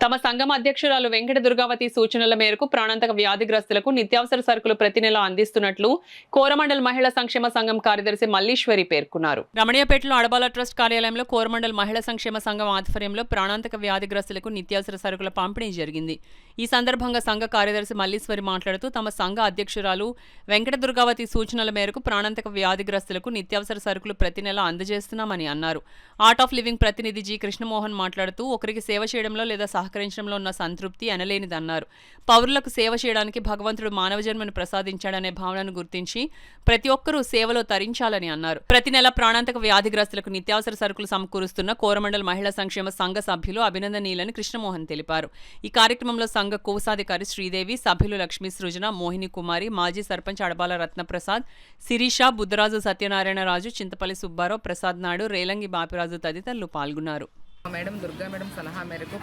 తమ సంఘం అధ్యక్షురాలు వెంకట దుర్గావతి సూచనల మేరకు ప్రాణాంతక వ్యాధిగ్రస్తులకు నిత్యావసర సరుకులు ప్రతి నెల అందిస్తున్నట్లు కోరమండల్ మహిళా సంక్షేమ సంఘం కార్యదర్శి మల్లీశ్వరి పేర్కొన్నారు. రమణీయపేటలో అడబాల ట్రస్ట్ కార్యాలయంలో కోరమండల్ మహిళా సంక్షేమ సంఘం ఆధ్వర్యంలో ప్రాణాంతక వ్యాధిగ్రస్తులకు నిత్యావసర సరుకుల పంపిణీ జరిగింది. ఈ సందర్భంగా సంఘ కార్యదర్శి మల్లీశ్వరి మాట్లాడుతూ తమ సంఘ అధ్యక్షురాలు వెంకట దుర్గావతి సూచనల మేరకు ప్రాణాంతక వ్యాధిగ్రస్తులకు నిత్యావసర సరుకులు ప్రతి నెల అందజేస్తున్నామని అన్నారు. ఆర్ట్ ఆఫ్ లివింగ్ ప్రతినిధి జి కృష్ణమోహన్ మాట్లాడుతూ ఒకరికి సేవ చేయడంలో లేదా సహకరించడంలో ఉన్న సంతృప్తి అనలేనిదన్నారు. పౌరులకు సేవ చేయడానికి భగవంతుడు మానవ జన్మను ప్రసాదించాడనే భావనను గుర్తించి ప్రతి ఒక్కరూ సేవలో తరించాలని అన్నారు. ప్రతి నెల ప్రాణాంతక వ్యాధిగ్రస్తులకు నిత్యావసర సరుకులు సమకూరుస్తున్న కోరమండల్ మహిళా సంక్షేమ సంఘ సభ్యులు అభినందనీయులని కృష్ణమోహన్ తెలిపారు. ఈ కార్యక్రమంలో సంఘ కోశాధికారి శ్రీదేవి, సభ్యులు లక్ష్మీ సృజన, మోహిని కుమారి, మాజీ సర్పంచ్ అడబాల రత్నప్రసాద్, శిరీష, బుద్ధరాజు సత్యనారాయణరాజు, చింతపల్లి సుబ్బారావు, ప్రసాద్ నాయుడు, రేలంగి బాపిరాజు తదితరులు పాల్గొన్నారు. మేడం దుర్గా మేడం సలహా మేరకు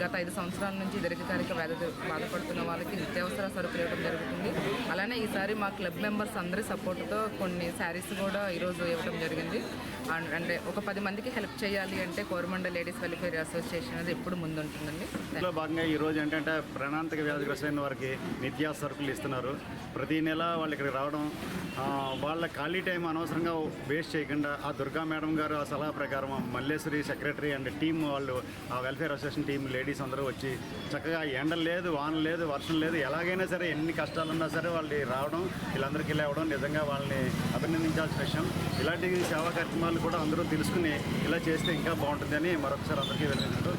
గత 5 సంవత్సరాల నుంచి దీర్ఘకాలిక వ్యాధి బాధపడుతున్న వాళ్ళకి నిత్యావసర సరుకులు ఇవ్వడం జరుగుతుంది. అలానే ఈసారి మా క్లబ్ మెంబర్స్ అందరి సపోర్టుతో కొన్ని శారీస్ కూడా ఈరోజు ఇవ్వడం జరిగింది. అంటే ఒక 10 మందికి హెల్ప్ చేయాలి అంటే కోరమండల్ లేడీస్ వెల్ఫేర్ అసోసియేషన్ అనేది ఎప్పుడు ముందుంటుందండి. ఇందులో భాగంగా ఈరోజు ఏంటంటే ప్రాణాంతక వ్యాధిగ్రస్తులైన వారికి నిత్యావసర సరుకులు ఇస్తున్నారు. ప్రతి నెల వాళ్ళు ఇక్కడికి రావడం, వాళ్ళ ఖాళీ టైం అనవసరంగా వేస్ట్ చేయకుండా ఆ దుర్గా మేడం గారు ఆ సలహా ప్రకారం మల్లేశ్వరి సెక్రటరీ అండ్ టీం వాళ్ళు ఆ వెల్ఫేర్ అసోసియేషన్ టీం లేడీస్ అందరూ వచ్చి చక్కగా ఎండలు లేదు, వాన లేదు, వర్షం లేదు, ఎలాగైనా సరే ఎన్ని కష్టాలున్నా సరే వాళ్ళు రావడం, వీళ్ళందరికీ లేవడం నిజంగా వాళ్ళని అభినందించాల్సిన విషయం. ఇలాంటి సేవా కార్యక్రమాలు కూడా అందరూ తెలుసుకుని ఇలా చేస్తే ఇంకా బాగుంటుందని మరొకసారి అందరికీ విన్నవించుకుంటూ